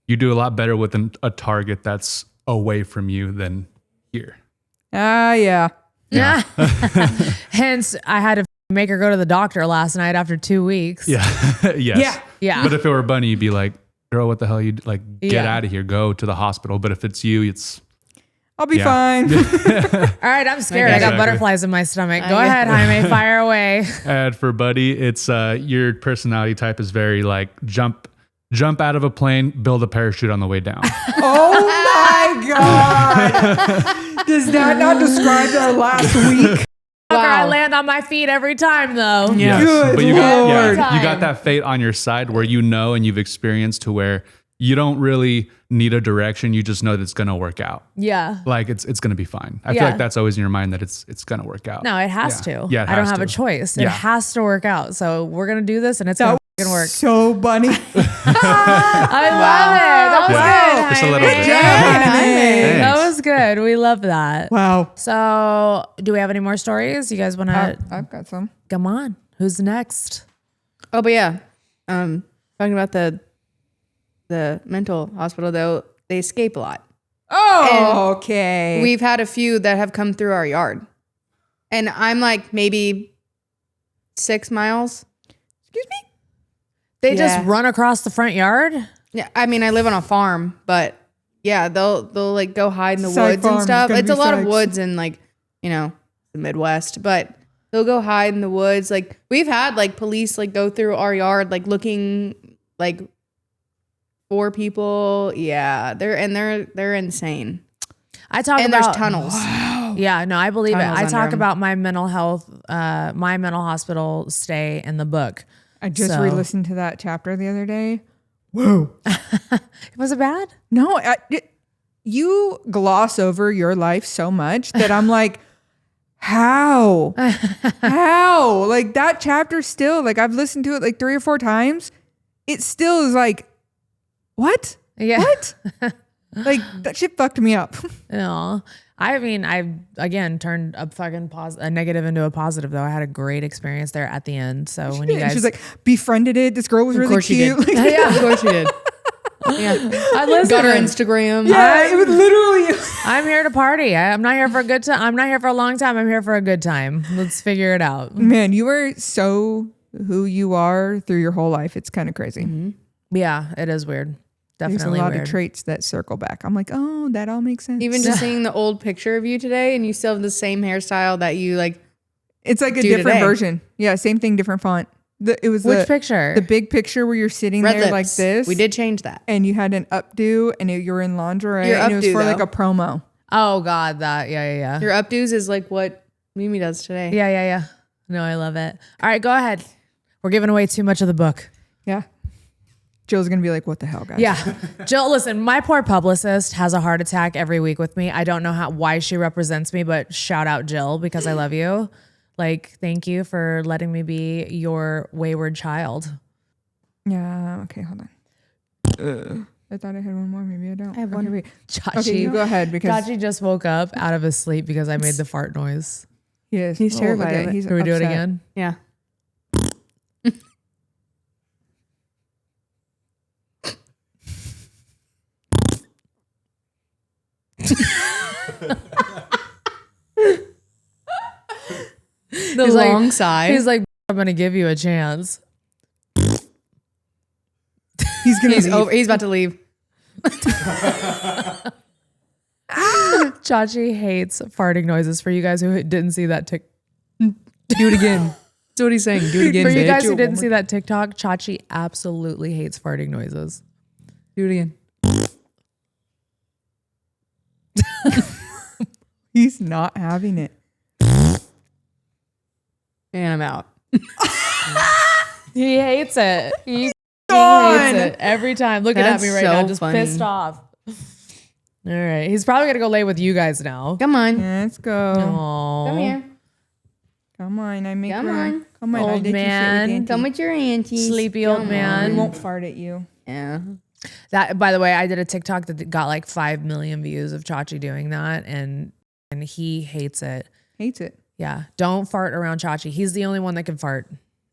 You do a lot better with a target that's away from you than here. Yeah. Yeah. Hence, I had to make her go to the doctor last night after 2 weeks. Yeah. Yes. Yeah. Yeah. But if it were Bunnie, you'd be like, girl, what the hell? You'd like, get Yeah. out of here, go to the hospital. But if it's you, it's, I'll be Yeah. fine. All right, I'm scared. I got Exactly. butterflies in my stomach. Go I ahead, Jaime. Fire away. and for Buddy, it's your personality type is very like jump out of a plane, build a parachute on the way down. Oh my God. Does that not describe our last week? I land on my feet every time, though. Yes. Good But you Lord. got that fate on your side where you know and you've experienced to where you don't really need a direction. You just know that it's gonna work out. Yeah. Like it's gonna be fine. I feel Yeah. like that's always in your mind that it's gonna work out. No, it has Yeah. to. Yeah, it I don't has have a to. choice. It Yeah. has to work out. So we're gonna do this, and it's gonna fucking work. So Bunny. I love it. That was Yeah. good. Just a Jaime. little bit. That Thanks. was good. We love that. Wow. So, do we have any more stories? You guys want to I've got some. come on? Who's next? Oh, but yeah. Talking about the mental hospital though, they escape a lot. Oh, okay. We've had a few that have come through our yard. And I'm like maybe 6 miles. Excuse me? They Yeah. just run across the front yard. Yeah, I mean I live on a farm, but yeah, they'll like go hide in the Psych woods farm and is stuff. gonna It's a be lot of psyched. woods in like, the Midwest, but they'll go hide in the woods. Like we've had like police like go through our yard like looking like for people. Yeah, they're insane. I talk And about there's tunnels. Yeah, no, I believe Tunnels it. I under talk 'em. about my mental health, my mental hospital stay in the book. I just So- re-listened to that chapter the other day. Whoa. Was it bad? No, you gloss over your life so much that I'm like, how? How? Like that chapter still, like I've listened to it like 3 or 4 times. It still is like, what? Yeah. What? Like that shit fucked me up. No. I mean, I again turned a fucking a negative into a positive though. I had a great experience there at the end. So when you guys, She's like befriended it. This girl was really course you cute. did. Like, Yeah, of course you did. Yeah. Listen, Got her Instagram. Yeah, it was literally. I'm here to party. I'm not here for a good time. I'm not here for a long time. I'm here for a good time. Let's figure it out. Man, you are so who you are through your whole life. It's kind of crazy. Yeah, it is weird. There's Definitely a lot weird. of traits that circle back. I'm like, oh, that all makes sense. Even just seeing the old picture of you today and you still have the same hairstyle that you like. It's like a do different today. version. Yeah, same thing, different font. It was Which picture? the big picture where you're sitting Red there lips. like this. We did change that. And you had an updo and you were in lingerie. Your and it was updo, for like though. a promo. Oh God, that. Yeah. Your updos is like what Mimi does today. Yeah. No, I love it. All right, go ahead. We're giving away too much of the book. Yeah. Jill's going to be like, what the hell, guys? Yeah. Jill, listen, my poor publicist has a heart attack every week with me. I don't know why she represents me, but shout out Jill because I love you. Like, thank you for letting me be your wayward child. Yeah. Okay, hold on. I thought I had one more. Maybe I don't. I have one. Wait. Chachi, Okay, you go ahead because Chachi just woke up out of his sleep because I made the fart noise. yes, He's terrified of it. He's Can we do it upset. again? Yeah. The He's like- long sigh. He's like, I'm going to give you a chance. He's going He's to over. He's about to leave. Chachi hates farting noises. For you guys who didn't see that Do it again. That's what he's saying. Do it again. For you bitch. guys who didn't see that TikTok, Chachi absolutely hates farting noises. Do it again. He's not having it. And I'm out. He hates it. He hates it every time. Looking That's at me right so now, just funny. pissed off. All right. He's probably going to go lay with you guys now. Come on. Let's go. Aw. Come here. Come on, I make Come room. on. Come on, I Old let man. you sit with Come Auntie. with your aunties. Sleepy old Come man. We on. won't fart at you. Yeah. That, by the way, I did a TikTok that got like 5 million views of Chachi doing that, and he hates it. Hates it. Yeah, don't fart around Chachi. He's the only one that can fart.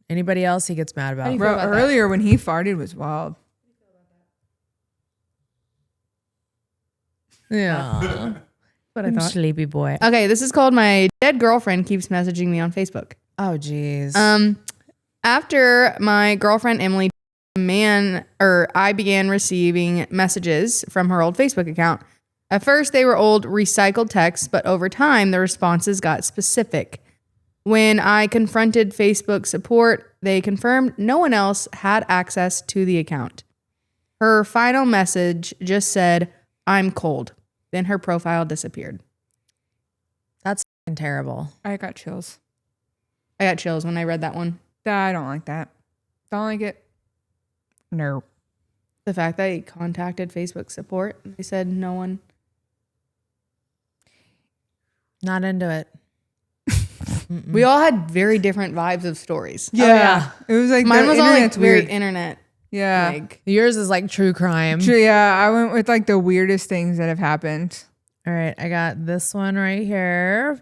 Anybody else, he gets mad about. Bro, about that? earlier when he farted was wild. Yeah, What I thought. sleepy boy. Okay, this is called My Dead Girlfriend Keeps Messaging Me on Facebook. Oh, geez. After my girlfriend Emily, I began receiving messages from her old Facebook account. At first, they were old recycled texts, but over time, the responses got specific. When I confronted Facebook support, they confirmed no one else had access to the account. Her final message just said, "I'm cold." Then her profile disappeared. That's f***ing terrible. I got chills. I got chills when I read that one. I don't like that. Don't like it. No. The fact that he contacted Facebook support, they said no one. Not into it. We all had very different vibes of stories. Yeah. It was like Mine the was all like internet's very weird. internet. Yeah. Like, Yours is like true crime. Yeah, I went with like the weirdest things that have happened. All right, I got this one right here.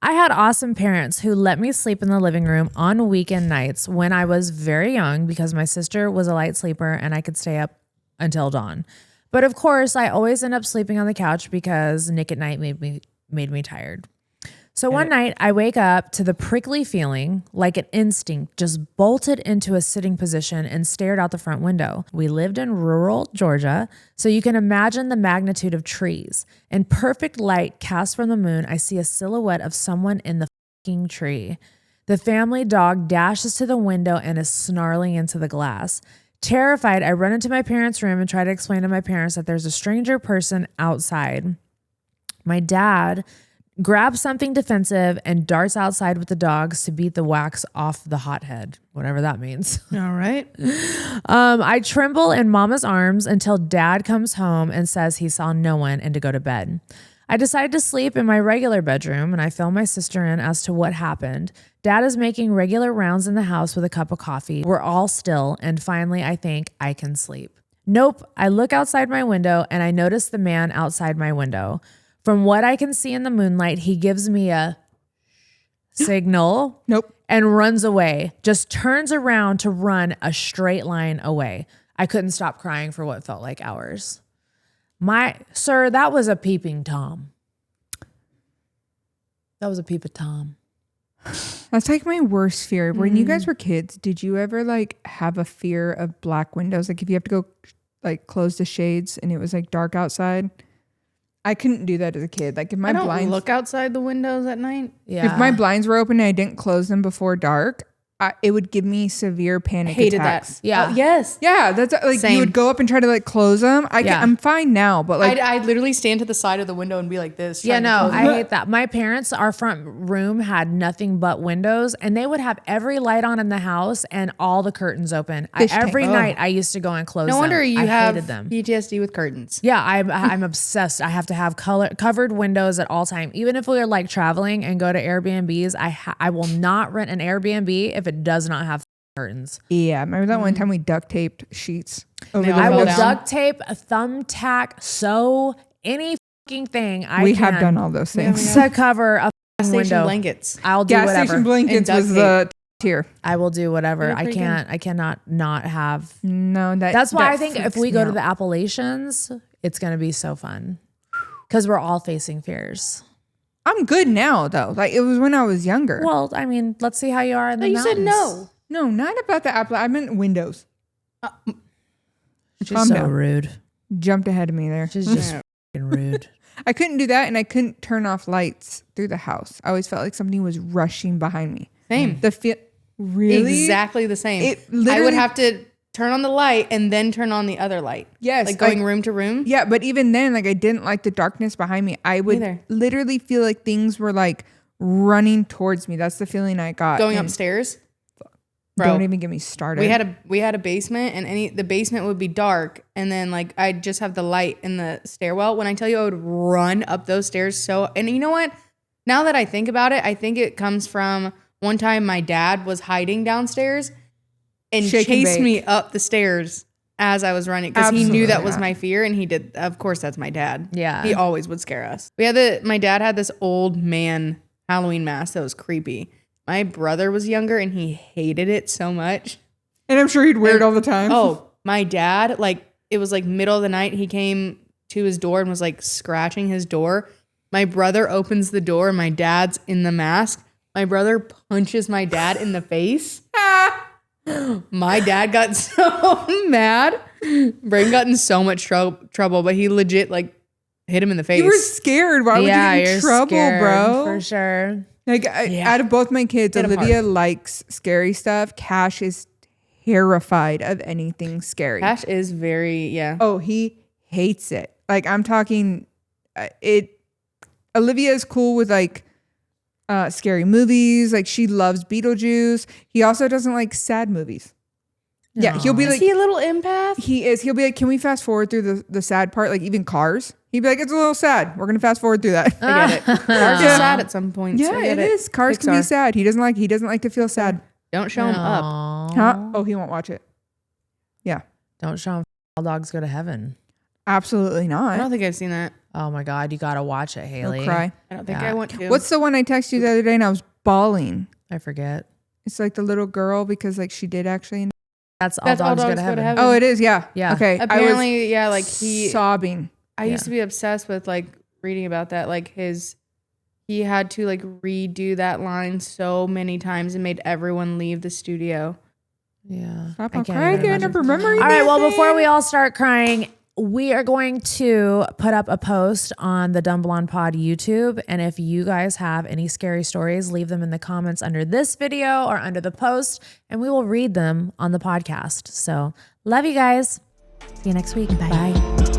I had awesome parents who let me sleep in the living room on weekend nights when I was very young because my sister was a light sleeper and I could stay up until dawn. But of course, I always end up sleeping on the couch because Nick at Night made me tired. So one night I wake up to the prickly feeling like an instinct just bolted into a sitting position and stared out the front window. We lived in rural Georgia, so you can imagine the magnitude of trees. In perfect light cast from the moon, I see a silhouette of someone in the fucking tree. The family dog dashes to the window and is snarling into the glass. Terrified, I run into my parents' room and try to explain to my parents that there's a stranger person outside. My dad grabs something defensive and darts outside with the dogs to beat the wax off the hothead, whatever that means. all right. I tremble in mama's arms until dad comes home and says he saw no one and to go to bed. I decide to sleep in my regular bedroom and I fill my sister in as to what happened. Dad is making regular rounds in the house with a cup of coffee. We're all still, and finally I think I can sleep. Nope. I look outside my window and I notice the man outside my window. From what I can see in the moonlight, he gives me a signal. Nope. And runs away, just turns around to run a straight line away. I couldn't stop crying for what felt like hours. Sir, that was a peeping Tom. That was a peeping Tom. That's like my worst fear. When you guys were kids, did you ever like have a fear of black windows? Like if you have to go like close the shades and it was like dark outside? I couldn't do that as a kid. Like if my I don't blinds look outside the windows at night. Yeah. if my blinds were open and I didn't close them before dark, it would give me severe panic Hated attacks. that. Yeah. Oh, yes. Yeah, that's like Same. you would go up and try to like close them. Yeah. I'm fine now, but like I'd literally stand to the side of the window and be like this. Yeah, trying to no, close I it. hate that. My parents, our front room had nothing but windows, and they would have every light on in the house and all the curtains open. Fish tank. Every night I used to go and close them. No wonder you I have hated them. PTSD with curtains. Yeah, I'm obsessed. I have to have covered windows at all time. Even if we're like traveling and go to Airbnbs, I will not rent an Airbnb if it does not have curtains. yeah, remember that one time we duct taped sheets over They the all I will windows? down. duct tape, a thumbtack, sew any fucking thing I We can have done all those things. to cover a Gas fucking station window. blankets. I'll do Gas whatever. station blankets And was duct the tier. I will do whatever. They're I pretty can't. I cannot not have. No, That's why that I think if freaks we me go to out. the Appalachians, it's gonna be so fun because we're all facing fears. I'm good now though. Like it was when I was younger. Well, I mean, let's see how you are in the You mountains. said no. No, not about the Apple. I meant Windows. She's Calm so down. rude. Jumped ahead of me there. She's just fucking rude. I couldn't do that, and I couldn't turn off lights through the house. I always felt like something was rushing behind me. Same. The feel really Exactly the same. It I literally- would have to turn on the light and then turn on the other light. Yes, Like going like- room to room. Yeah, but even then, like I didn't like the darkness behind me. I would Neither. literally feel like things were like running towards me. That's the feeling I got. Going And upstairs. Don't even get me started. We had a basement, and the basement would be dark, and then like I'd just have the light in the stairwell. When I tell you I would run up those stairs, and you know what? Now that I think about it, I think it comes from one time my dad was hiding downstairs and Shake and chased bake. me up the stairs as I was running because he knew that Absolutely was not. my fear, and he did. Of course, that's my dad. Yeah. He always would scare us. My dad had this old man Halloween mask that was creepy. My brother was younger and he hated it so much. and I'm sure he'd wear it all the time. Oh, my dad, like it was like middle of the night. He came to his door and was like scratching his door. My brother opens the door and my dad's in the mask. My brother punches my dad in the face. My dad got so mad. Braden got in so much trouble, but he legit like hit him in the face. you were scared. Why would you get in you're trouble, scared, bro? For sure. Like out of both my kids, Hit 'em Olivia likes scary stuff. Cash is terrified of anything scary. Ash is very, yeah. Oh, he hates it. Like I'm talking, Olivia is cool with like scary movies. Like she loves Beetlejuice. He also doesn't like sad movies. Yeah, he'll be Is like, he a little empath? he is. He'll be like, can we fast forward through the sad part? Like even Cars. He'd be like, it's a little sad. We're gonna fast forward through that. I get it. Cars is sad at some points. Yeah, I get it is. Cars can be Pixar. sad. He doesn't like to feel sad. Don't show him up. Aw. Huh? Oh, he won't watch it. Yeah, Don't show 'em all dogs go to heaven. absolutely I not. don't think I've seen that. Oh my God, you gotta watch it, Haley. He'll cry. I don't think Yeah. I want to. What's the one I texted you the other day and I was bawling? I forget. It's like the little girl because like she did actually. That's all dogs go to heaven. Oh, it is. Yeah. Yeah. Okay. Apparently, yeah, I like was he. sobbing. I used to be obsessed with like reading about that. Like he had to like redo that line so many times and made everyone leave the studio. Yeah. Stop! I I'll can't cry even again. imagine. I'm remembering. All right. Well, that before thing. we all start crying, we are going to put up a post on the Dumb Blonde Pod YouTube. And if you guys have any scary stories, leave them in the comments under this video or under the post, and we will read them on the podcast. So love you guys. See you next week. Bye.